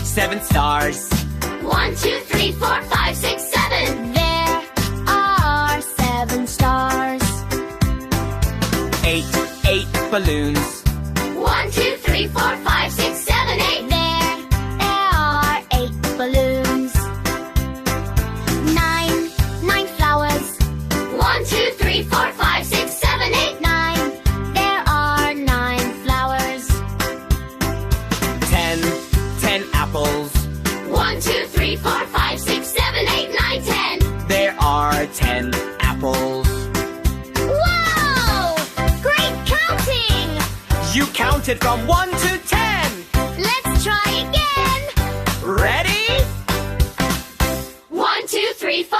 seven stars. 1, 2, 3, 4, 5, 6, 7. There are 7 stars. 8 balloons. 1, 2, 3, 4, 5, 6, 7, 8. There are 8 balloons. 9 flowers. 1, 2, 3, 4, 5, 6, 7, 8. 9. There are 9 flowers. 10 apples. 1, 2, 3, 4, 5, 6, 7, 8, 9, 10. There are 10 apples. Whoa! Great counting! You counted from 1 to 10. Let's try again. Ready? 1, 2, 3, 4,